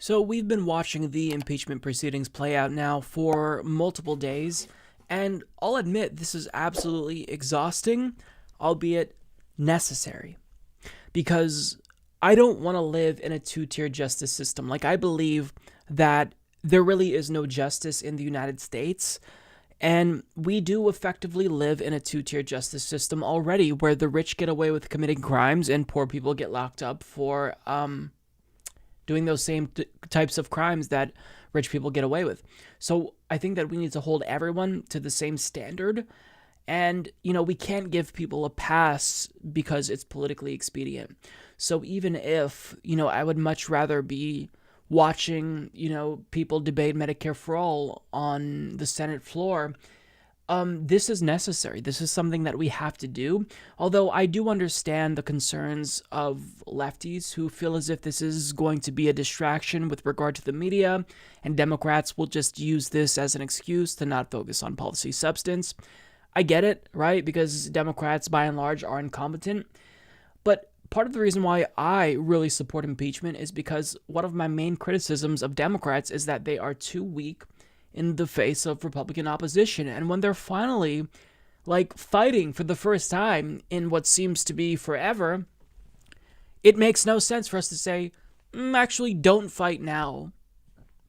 So we've been watching the impeachment proceedings play out now for multiple days, and I'll admit this is absolutely exhausting, albeit necessary, because I don't want to live in a two-tier justice system. Like, I believe that there really is no justice in the United States, and we do effectively live in a two-tier justice system already, where the rich get away with committing crimes and poor people get locked up for doing those same types of crimes that rich people get away with. So I think that we need to hold everyone to the same standard. And, we can't give people a pass because it's politically expedient. So even if, I would much rather be watching, people debate Medicare for all on the Senate floor, this is necessary. This is something that we have to do. Although I do understand the concerns of lefties who feel as if this is going to be a distraction with regard to the media, and Democrats will just use this as an excuse to not focus on policy substance. I get it, right? Because Democrats, by and large, are incompetent. But part of the reason why I really support impeachment is because one of my main criticisms of Democrats is that they are too weak in the face of Republican opposition. And when they're finally, fighting for the first time in what seems to be forever, it makes no sense for us to say, actually, don't fight now.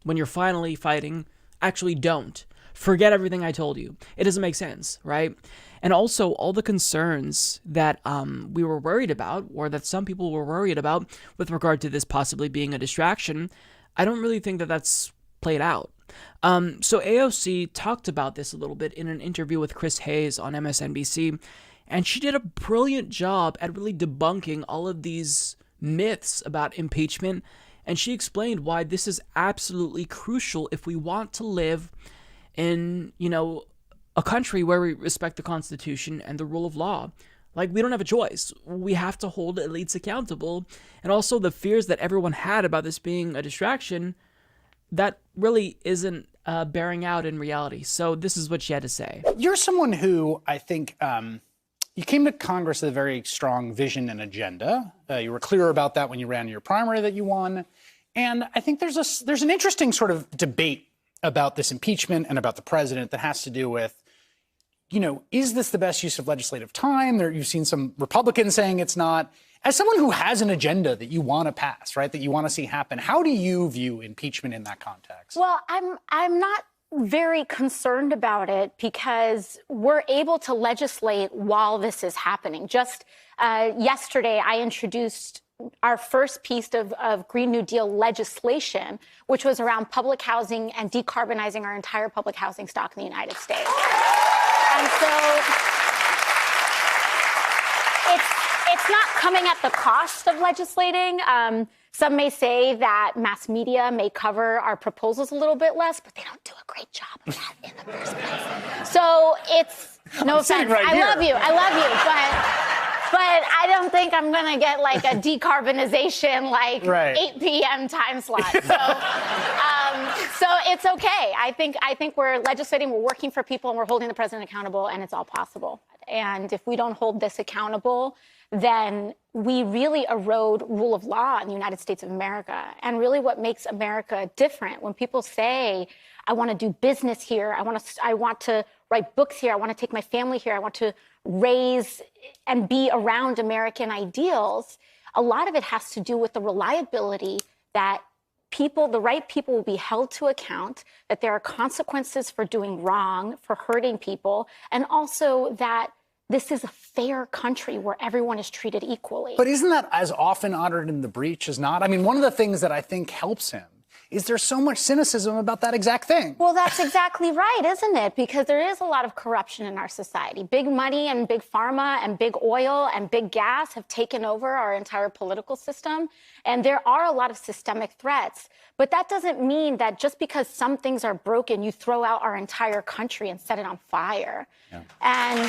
When you're finally fighting, actually don't. Forget everything I told you. It doesn't make sense, right? And also, all the concerns that we were worried about, or that some people were worried about with regard to this possibly being a distraction, I don't really think that that's played out. So AOC talked about this a little bit in an interview with Chris Hayes on MSNBC, and she did a brilliant job at really debunking all of these myths about impeachment, and she explained why this is absolutely crucial if we want to live in, a country where we respect the Constitution and the rule of law. We don't have a choice. We have to hold elites accountable, and also the fears that everyone had about this being a distraction, that really isn't bearing out in reality. So this is what she had to say. You're someone who, I think, you came to Congress with a very strong vision and agenda. You were clear about that when you ran your primary that you won. And I think there's an interesting sort of debate about this impeachment and about the president that has to do with, is this the best use of legislative time? You've seen some Republicans saying it's not. As someone who has an agenda that you want to pass, right, that you want to see happen, how do you view impeachment in that context? Well, I'm not very concerned about it because we're able to legislate while this is happening. Just yesterday, I introduced our first piece of Green New Deal legislation, which was around public housing and decarbonizing our entire public housing stock in the United States. And so it's not coming at the cost of legislating. Some may say that mass media may cover our proposals a little bit less, but they don't do a great job of that in the first place. So it's, no offense, right I love you, but I don't think I'm going to get a decarbonization 8 p.m. time slot. So it's okay. I think we're legislating, we're working for people, and we're holding the president accountable, and it's all possible. And if we don't hold this accountable, then we really erode rule of law in the United States of America. And really what makes America different, when people say, I want to do business here, I want to write books here, I want to take my family here, I want to raise and be around American ideals, a lot of it has to do with the reliability that the right people will be held to account, that there are consequences for doing wrong, for hurting people, and also that this is a fair country where everyone is treated equally. But isn't that as often honored in the breach as not? I mean, one of the things that I think helps him is there's so much cynicism about that exact thing. Well, that's exactly right, isn't it? Because there is a lot of corruption in our society. Big money and big pharma and big oil and big gas have taken over our entire political system. And there are a lot of systemic threats. But that doesn't mean that just because some things are broken, you throw out our entire country and set it on fire. Yeah. And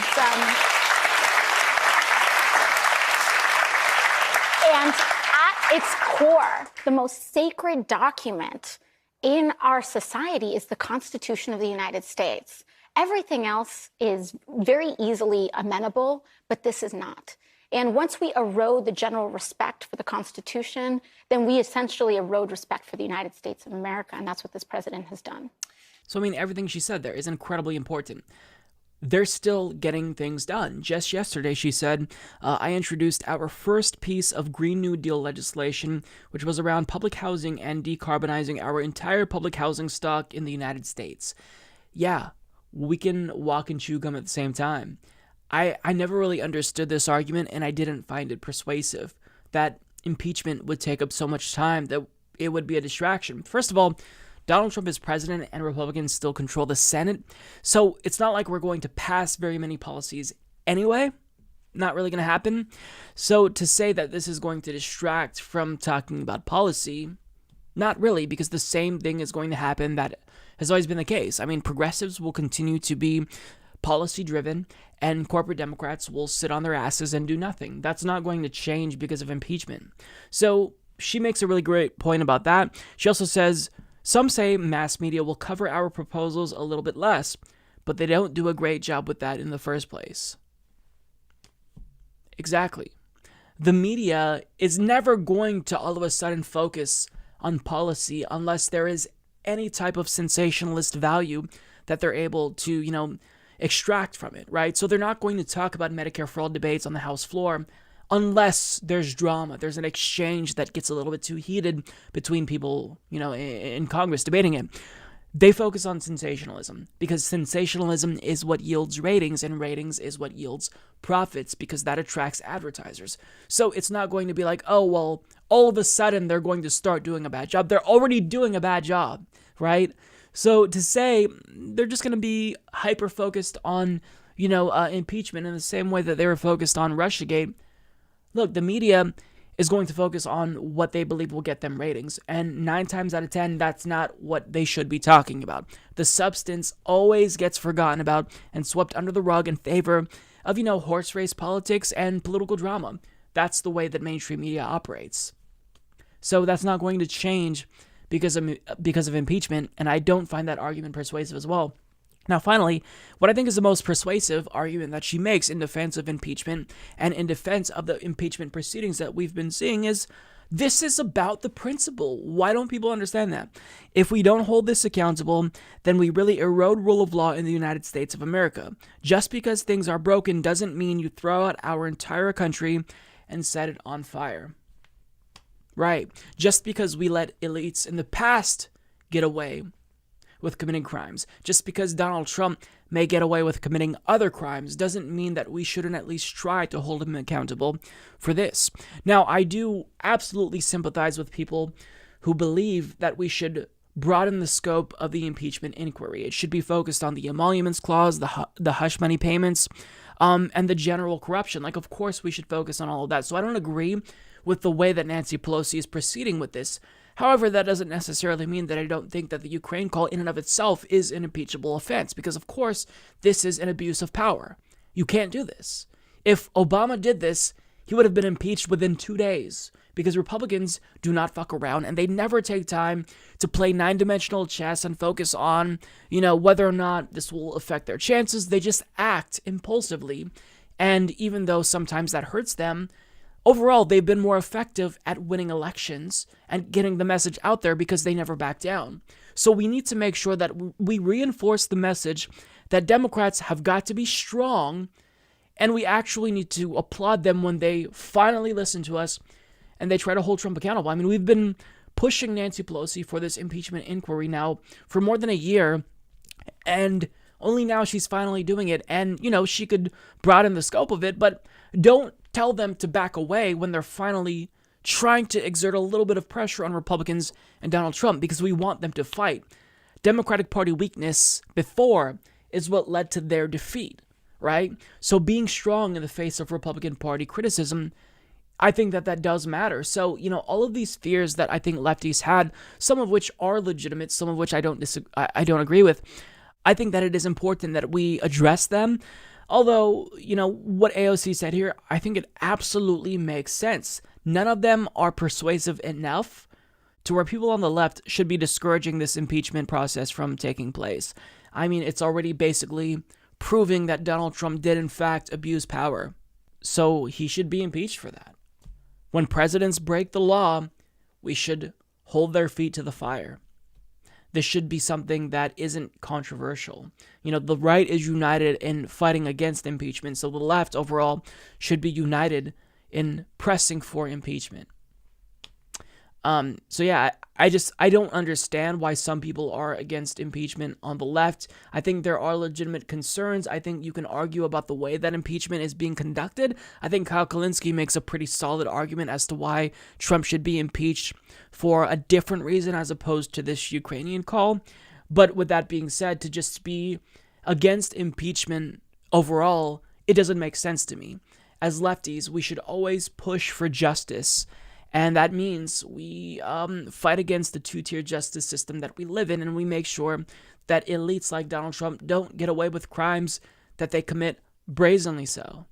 at its core, the most sacred document in our society is the Constitution of the United States. Everything else is very easily amenable, but this is not. And once we erode the general respect for the Constitution, then we essentially erode respect for the United States of America. And that's what this president has done. So, I mean, everything she said there is incredibly important. They're still getting things done. Just yesterday, she said, I introduced our first piece of Green New Deal legislation, which was around public housing and decarbonizing our entire public housing stock in the United States. Yeah, we can walk and chew gum at the same time. I never really understood this argument, and I didn't find it persuasive that impeachment would take up so much time that it would be a distraction. First of all, Donald Trump is president and Republicans still control the Senate, so it's not like we're going to pass very many policies anyway. Not really going to happen. So to say that this is going to distract from talking about policy, not really, because the same thing is going to happen that has always been the case. I mean, progressives will continue to be policy-driven, and corporate Democrats will sit on their asses and do nothing. That's not going to change because of impeachment. So she makes a really great point about that. She also says, some say mass media will cover our proposals a little bit less, but they don't do a great job with that in the first place. Exactly. The media is never going to all of a sudden focus on policy unless there is any type of sensationalist value that they're able to, extract from it, right? So they're not going to talk about Medicare for all debates on the House floor unless there's drama, there's an exchange that gets a little bit too heated between people, in Congress debating it. They focus on sensationalism because sensationalism is what yields ratings, and ratings is what yields profits because that attracts advertisers. So it's not going to be like, oh, well, all of a sudden they're going to start doing a bad job. They're already doing a bad job, right? So to say they're just going to be hyper-focused on, impeachment in the same way that they were focused on Russiagate, look, the media is going to focus on what they believe will get them ratings. And 9 times out of 10, that's not what they should be talking about. The substance always gets forgotten about and swept under the rug in favor of, horse race politics and political drama. That's the way that mainstream media operates. So that's not going to change because of impeachment, and I don't find that argument persuasive as well. Now, finally, what I think is the most persuasive argument that she makes in defense of impeachment and in defense of the impeachment proceedings that we've been seeing is, this is about the principle. Why don't people understand that? If we don't hold this accountable, then we really erode rule of law in the United States of America. Just because things are broken doesn't mean you throw out our entire country and set it on fire. Right. Just because we let elites in the past get away with committing crimes, just because Donald Trump may get away with committing other crimes, doesn't mean that we shouldn't at least try to hold him accountable for this. Now, I do absolutely sympathize with people who believe that we should broaden the scope of the impeachment inquiry. It should be focused on the emoluments clause, the hush money payments, and the general corruption. Like, of course, we should focus on all of that. So I don't agree with the way that Nancy Pelosi is proceeding with this. However, that doesn't necessarily mean that I don't think that the Ukraine call in and of itself is an impeachable offense, because of course, this is an abuse of power. You can't do this. If Obama did this, he would have been impeached within 2 days, because Republicans do not fuck around, and they never take time to play 9-dimensional chess and focus on, whether or not this will affect their chances. They just act impulsively, and even though sometimes that hurts them, overall, they've been more effective at winning elections and getting the message out there because they never back down. So we need to make sure that we reinforce the message that Democrats have got to be strong, and we actually need to applaud them when they finally listen to us and they try to hold Trump accountable. I mean, we've been pushing Nancy Pelosi for this impeachment inquiry now for more than a year, and only now she's finally doing it. And, she could broaden the scope of it, but don't tell them to back away when they're finally trying to exert a little bit of pressure on Republicans and Donald Trump, because we want them to fight. Democratic Party weakness before is what led to their defeat, right? So being strong in the face of Republican Party criticism, I think that does matter. So, all of these fears that I think lefties had, some of which are legitimate, some of which I don't agree with, I think that it is important that we address them. Although, what AOC said here, I think it absolutely makes sense. None of them are persuasive enough to where people on the left should be discouraging this impeachment process from taking place. I mean, it's already basically proving that Donald Trump did in fact abuse power. So he should be impeached for that. When presidents break the law, we should hold their feet to the fire. This should be something that isn't controversial. The right is united in fighting against impeachment, so the left overall should be united in pressing for impeachment. I don't understand why some people are against impeachment on the left. I think there are legitimate concerns. I think you can argue about the way that impeachment is being conducted. I think Kyle Kulinski makes a pretty solid argument as to why Trump should be impeached for a different reason as opposed to this Ukrainian call. But with that being said, to just be against impeachment overall, it doesn't make sense to me. As lefties, we should always push for justice. And that means we fight against the two-tier justice system that we live in, and we make sure that elites like Donald Trump don't get away with crimes that they commit brazenly so.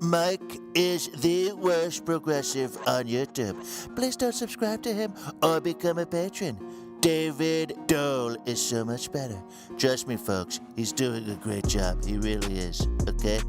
Mike is the worst progressive on YouTube. Please don't subscribe to him or become a patron. David Dole is so much better. Trust me, folks, he's doing a great job. He really is, okay?